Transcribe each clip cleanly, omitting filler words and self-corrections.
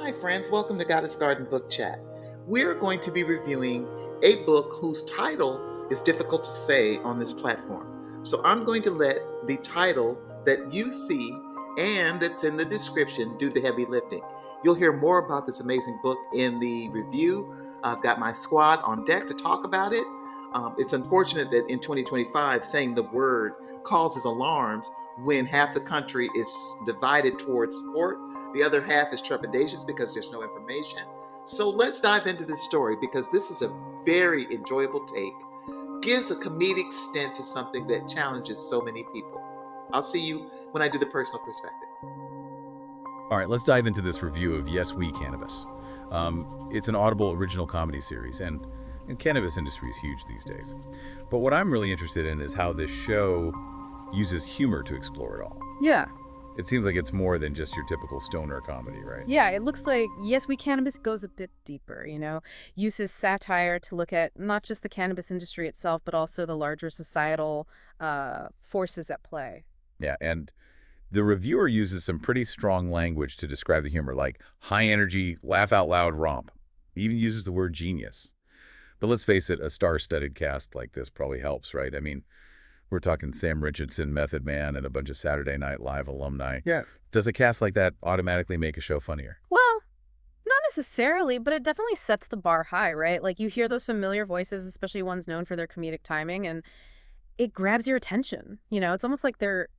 Hi, friends. Welcome to Goddess Garden Book Chat. We're going to be reviewing a book whose title is difficult to say on this platform. So I'm going to let the title that you see and that's in the description do the heavy lifting. You'll hear more about this amazing book in the review. I've got my squad on deck to talk about it. It's unfortunate that in 2025, saying the word causes alarms when half the country is divided towards support. The other half is trepidatious because there's no information. So let's dive into this story because this is a very enjoyable take. Gives a comedic stint to something that challenges so many people. I'll see you when I do the personal perspective. All right, let's dive into this review of Yes, We, Cannabis. It's an Audible original comedy series, and cannabis industry is huge these days. But what I'm really interested in is how this show uses humor to explore it all. Yeah. It seems like it's more than just your typical stoner comedy, right? Yeah, it looks like Yes, We Cannabis goes a bit deeper, uses satire to look at not just the cannabis industry itself, but also the larger societal forces at play. Yeah, and the reviewer uses some pretty strong language to describe the humor, like high energy, laugh out loud romp. He even uses the word genius. But let's face it, a star-studded cast like this probably helps, right? I mean, we're talking Sam Richardson, Method Man, and a bunch of Saturday Night Live alumni. Yeah. Does a cast like that automatically make a show funnier? Well, not necessarily, but it definitely sets the bar high, right? Like you hear those familiar voices, especially ones known for their comedic timing, and it grabs your attention. It's almost like they're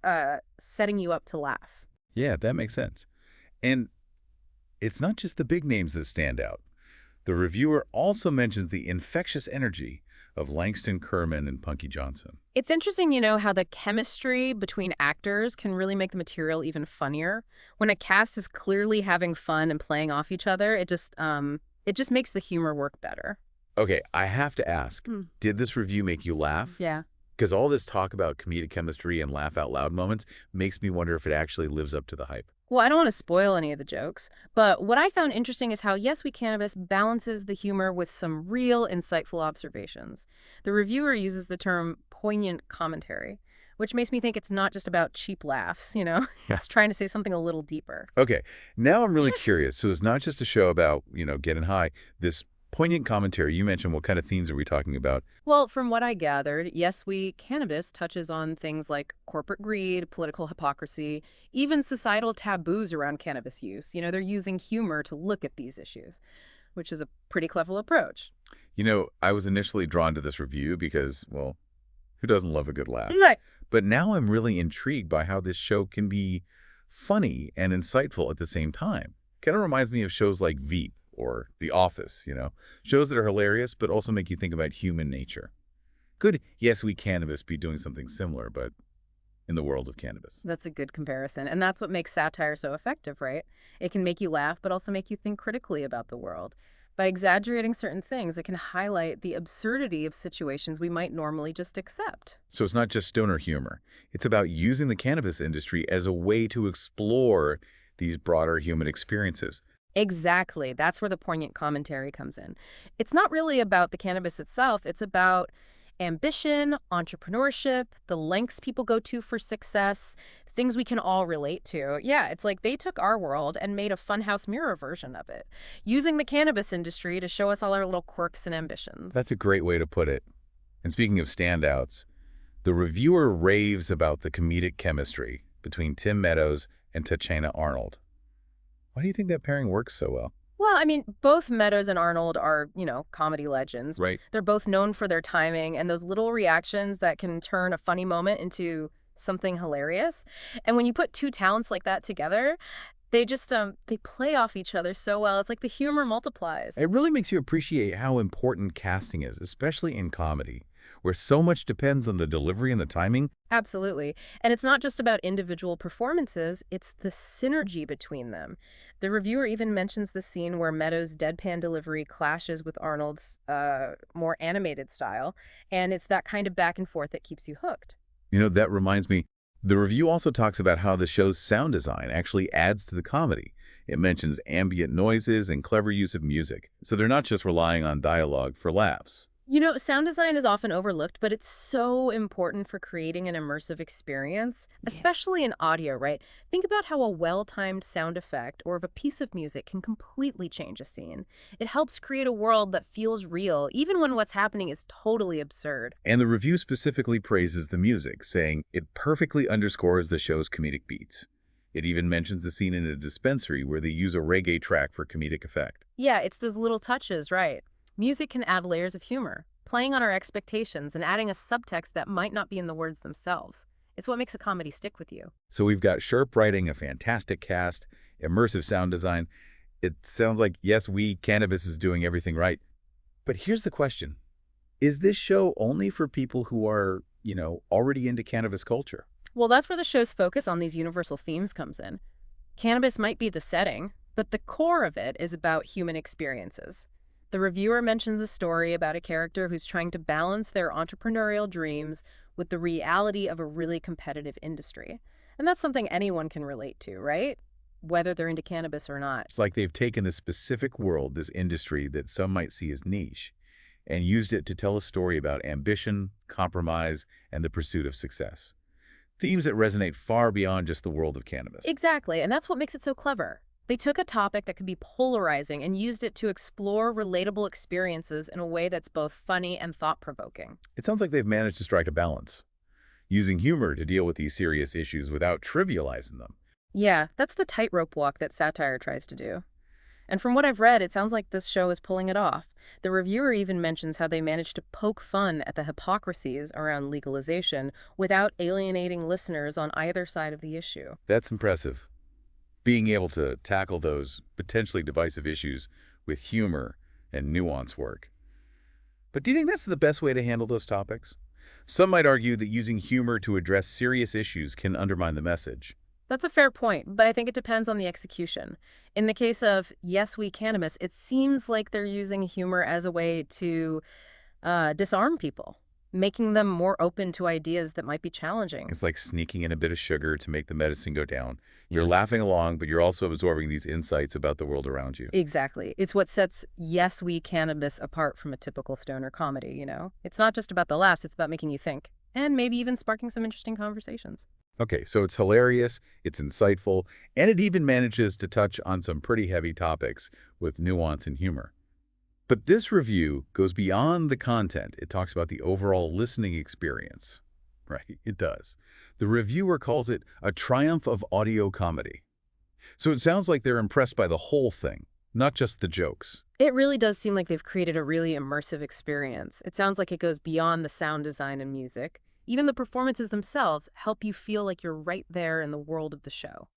setting you up to laugh. Yeah, that makes sense. And it's not just the big names that stand out. The reviewer also mentions the infectious energy of Langston Kerman and Punky Johnson. It's interesting, how the chemistry between actors can really make the material even funnier. When a cast is clearly having fun and playing off each other, it just makes the humor work better. Okay, I have to ask, did this review make you laugh? Yeah. Because all this talk about comedic chemistry and laugh out loud moments makes me wonder if it actually lives up to the hype. Well, I don't want to spoil any of the jokes, but what I found interesting is how Yes, We Cannabis balances the humor with some real insightful observations. The reviewer uses the term poignant commentary, which makes me think it's not just about cheap laughs, It's trying to say something a little deeper. Okay, now I'm really curious. So it's not just a show about, getting high. This poignant commentary, you mentioned, what kind of themes are we talking about? Well, from what I gathered, Yes, We Cannabis touches on things like corporate greed, political hypocrisy, even societal taboos around cannabis use. They're using humor to look at these issues, which is a pretty clever approach. I was initially drawn to this review because, well, who doesn't love a good laugh? Right. But now I'm really intrigued by how this show can be funny and insightful at the same time. Kind of reminds me of shows like Veep or The Office, shows that are hilarious but also make you think about human nature. Could Yes, We Cannabis be doing something similar, but in the world of cannabis? That's a good comparison. And that's what makes satire so effective, right? It can make you laugh, but also make you think critically about the world. By exaggerating certain things, it can highlight the absurdity of situations we might normally just accept. So it's not just stoner humor. It's about using the cannabis industry as a way to explore these broader human experiences. Exactly. That's where the poignant commentary comes in. It's not really about the cannabis itself. It's about ambition, entrepreneurship, the lengths people go to for success, things we can all relate to. Yeah, it's like they took our world and made a funhouse mirror version of it, using the cannabis industry to show us all our little quirks and ambitions. That's a great way to put it. And speaking of standouts, the reviewer raves about the comedic chemistry between Tim Meadows and Tatiana Arnold. Why do you think that pairing works so well? Well, I mean, both Meadows and Arnold are, comedy legends. Right. They're both known for their timing and those little reactions that can turn a funny moment into something hilarious. And when you put two talents like that together, they just, they play off each other so well. It's like the humor multiplies. It really makes you appreciate how important casting is, especially in comedy, where so much depends on the delivery and the timing. Absolutely. And it's not just about individual performances, it's the synergy between them. The reviewer even mentions the scene where Meadows' deadpan delivery clashes with Arnold's more animated style, and it's that kind of back and forth that keeps you hooked. That reminds me, the review also talks about how the show's sound design actually adds to the comedy. It mentions ambient noises and clever use of music, so they're not just relying on dialogue for laughs. You know, sound design is often overlooked, but it's so important for creating an immersive experience, Yeah. especially in audio, right? Think about how a well-timed sound effect or of a piece of music can completely change a scene. It helps create a world that feels real, even when what's happening is totally absurd. And the review specifically praises the music, saying it perfectly underscores the show's comedic beats. It even mentions the scene in a dispensary where they use a reggae track for comedic effect. Yeah, it's those little touches, right? Music can add layers of humor, playing on our expectations and adding a subtext that might not be in the words themselves. It's what makes a comedy stick with you. So we've got sharp writing, a fantastic cast, immersive sound design. It sounds like, yes, Cannabis is doing everything right. But here's the question. Is this show only for people who are, already into cannabis culture? Well, that's where the show's focus on these universal themes comes in. Cannabis might be the setting, but the core of it is about human experiences. The reviewer mentions a story about a character who's trying to balance their entrepreneurial dreams with the reality of a really competitive industry. And that's something anyone can relate to, right? Whether they're into cannabis or not. It's like they've taken this specific world, this industry that some might see as niche, and used it to tell a story about ambition, compromise, and the pursuit of success. Themes that resonate far beyond just the world of cannabis. Exactly, and that's what makes it so clever. They took a topic that could be polarizing and used it to explore relatable experiences in a way that's both funny and thought-provoking. It sounds like they've managed to strike a balance, using humor to deal with these serious issues without trivializing them. Yeah, that's the tightrope walk that satire tries to do. And from what I've read, it sounds like this show is pulling it off. The reviewer even mentions how they managed to poke fun at the hypocrisies around legalization without alienating listeners on either side of the issue. That's impressive. Being able to tackle those potentially divisive issues with humor and nuance work. But do you think that's the best way to handle those topics? Some might argue that using humor to address serious issues can undermine the message. That's a fair point, but I think it depends on the execution. In the case of Yes, We Cannabis, it seems like they're using humor as a way to disarm people, making them more open to ideas that might be challenging. It's like sneaking in a bit of sugar to make the medicine go down. You're laughing along, but you're also absorbing these insights about the world around you. Exactly. It's what sets Yes, We Cannabis apart from a typical stoner comedy, you know? It's not just about the laughs, it's about making you think, and maybe even sparking some interesting conversations. Okay, so it's hilarious, it's insightful, and it even manages to touch on some pretty heavy topics with nuance and humor. But this review goes beyond the content. It talks about the overall listening experience. Right, it does. The reviewer calls it a triumph of audio comedy. So it sounds like they're impressed by the whole thing, not just the jokes. It really does seem like they've created a really immersive experience. It sounds like it goes beyond the sound design and music. Even the performances themselves help you feel like you're right there in the world of the show.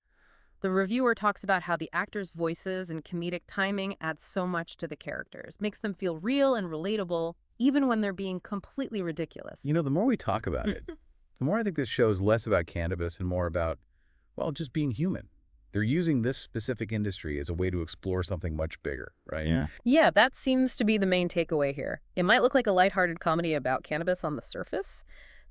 The reviewer talks about how the actors' voices and comedic timing add so much to the characters, makes them feel real and relatable, even when they're being completely ridiculous. You know, the more we talk about it, the more I think this show is less about cannabis and more about, well, just being human. They're using this specific industry as a way to explore something much bigger, right? Yeah. Yeah, that seems to be the main takeaway here. It might look like a lighthearted comedy about cannabis on the surface,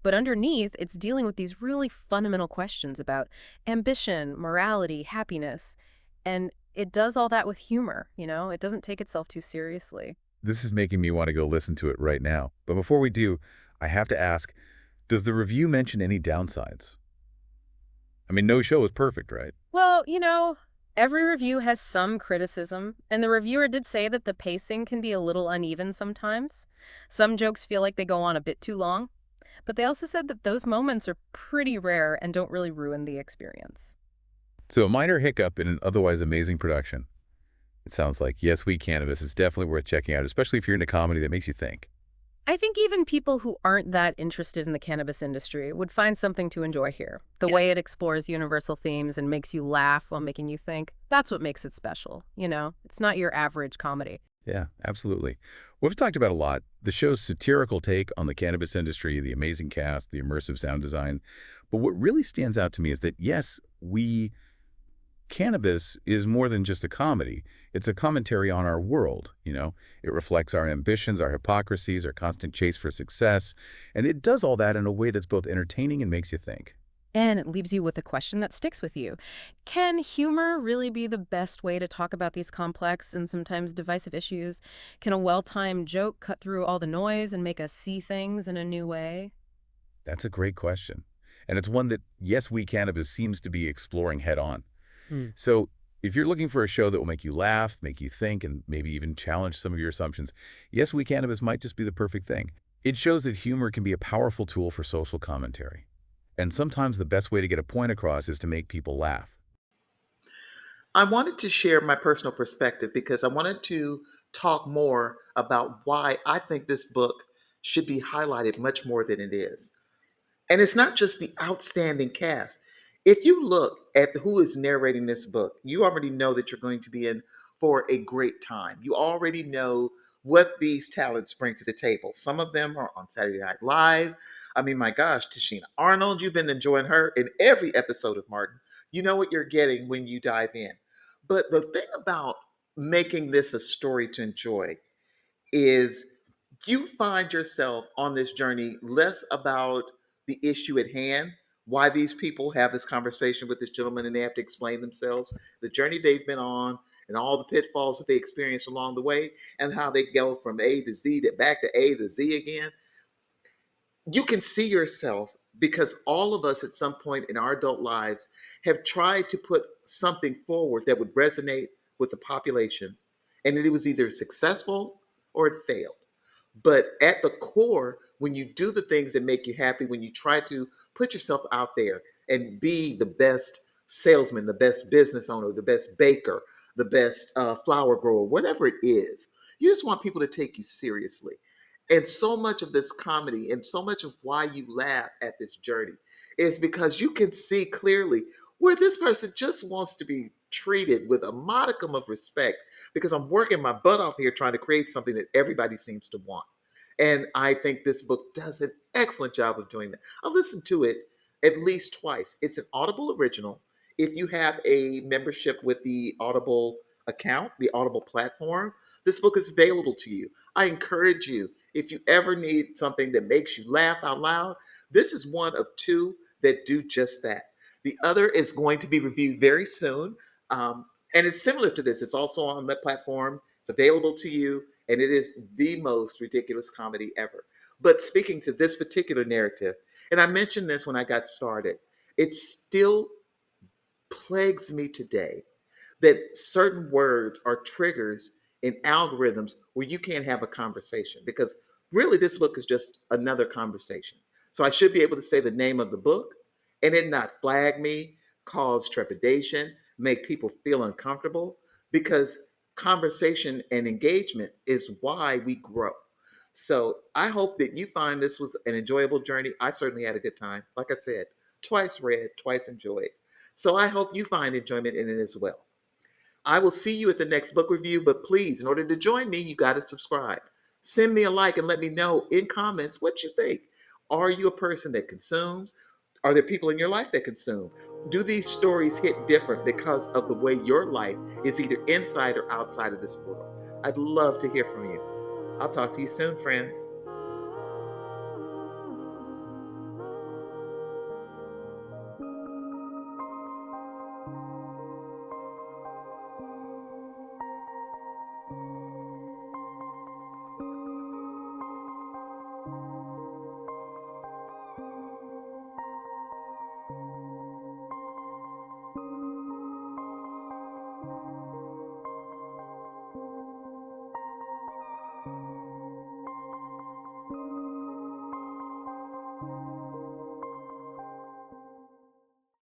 but underneath, it's dealing with these really fundamental questions about ambition, morality, happiness. And it does all that with humor, you know? It doesn't take itself too seriously. This is making me want to go listen to it right now. But before we do, I have to ask, does the review mention any downsides? I mean, no show is perfect, right? Well, you know, every review has some criticism, and the reviewer did say that the pacing can be a little uneven sometimes. Some jokes feel like they go on a bit too long. But they also said that those moments are pretty rare and don't really ruin the experience. So a minor hiccup in an otherwise amazing production. It sounds like Yes, We Cannabis is definitely worth checking out, especially if you're into comedy that makes you think. I think even people who aren't that interested in the cannabis industry would find something to enjoy here. The way it explores universal themes and makes you laugh while making you think, that's what makes it special, you know? It's not your average comedy. Yeah, absolutely. We've talked about a lot. The show's satirical take on the cannabis industry, the amazing cast, the immersive sound design. But what really stands out to me is that, yes, Cannabis is more than just a comedy. It's a commentary on our world, you know? It reflects our ambitions, our hypocrisies, our constant chase for success. And it does all that in a way that's both entertaining and makes you think. And it leaves you with a question that sticks with you. Can humor really be the best way to talk about these complex and sometimes divisive issues? Can a well-timed joke cut through all the noise and make us see things in a new way? That's a great question. And it's one that Yes We Cannabis seems to be exploring head on. Hmm. So if you're looking for a show that will make you laugh, make you think, and maybe even challenge some of your assumptions, Yes We Cannabis might just be the perfect thing. It shows that humor can be a powerful tool for social commentary. And sometimes the best way to get a point across is to make people laugh. I wanted to share my personal perspective because I wanted to talk more about why I think this book should be highlighted much more than it is. And it's not just the outstanding cast. If you look at who is narrating this book, you already know that you're going to be in for a great time. You already know what these talents bring to the table. Some of them are on Saturday Night Live. I mean, my gosh, Tashina Arnold, you've been enjoying her in every episode of Martin. You know what you're getting when you dive in. But the thing about making this a story to enjoy is you find yourself on this journey less about the issue at hand, why these people have this conversation with this gentleman and they have to explain themselves, the journey they've been on, and all the pitfalls that they experience along the way, and how they go from A to Z to back to A to Z again. You can see yourself because all of us at some point in our adult lives have tried to put something forward that would resonate with the population, and it was either successful or it failed. But at the core, when you do the things that make you happy, when you try to put yourself out there and be the best salesman, the best business owner, the best baker, the best flower grower, whatever it is, you just want people to take you seriously. And so much of this comedy and so much of why you laugh at this journey is because you can see clearly where this person just wants to be treated with a modicum of respect because I'm working my butt off here trying to create something that everybody seems to want. And I think this book does an excellent job of doing that. I've listened to it at least twice. It's an Audible original. If you have a membership with the Audible account, the Audible platform, this book is available to you. I encourage you, if you ever need something that makes you laugh out loud, this is one of two that do just that. The other is going to be reviewed very soon. And it's similar to this. It's also on that platform. It's available to you, and it is the most ridiculous comedy ever. But speaking to this particular narrative, and I mentioned this when I got started, it still plagues me today that certain words are triggers in algorithms where you can't have a conversation because really this book is just another conversation. So I should be able to say the name of the book and it not flag me, cause trepidation, make people feel uncomfortable because conversation and engagement is why we grow. So I hope that you find this was an enjoyable journey. I certainly had a good time. Like I said, twice read, twice enjoyed. So I hope you find enjoyment in it as well. I will see you at the next book review, but please, in order to join me, you got to subscribe. Send me a like and let me know in comments what you think. Are you a person that consumes? Are there people in your life that consume? Do these stories hit different because of the way your life is either inside or outside of this world? I'd love to hear from you. I'll talk to you soon, friends.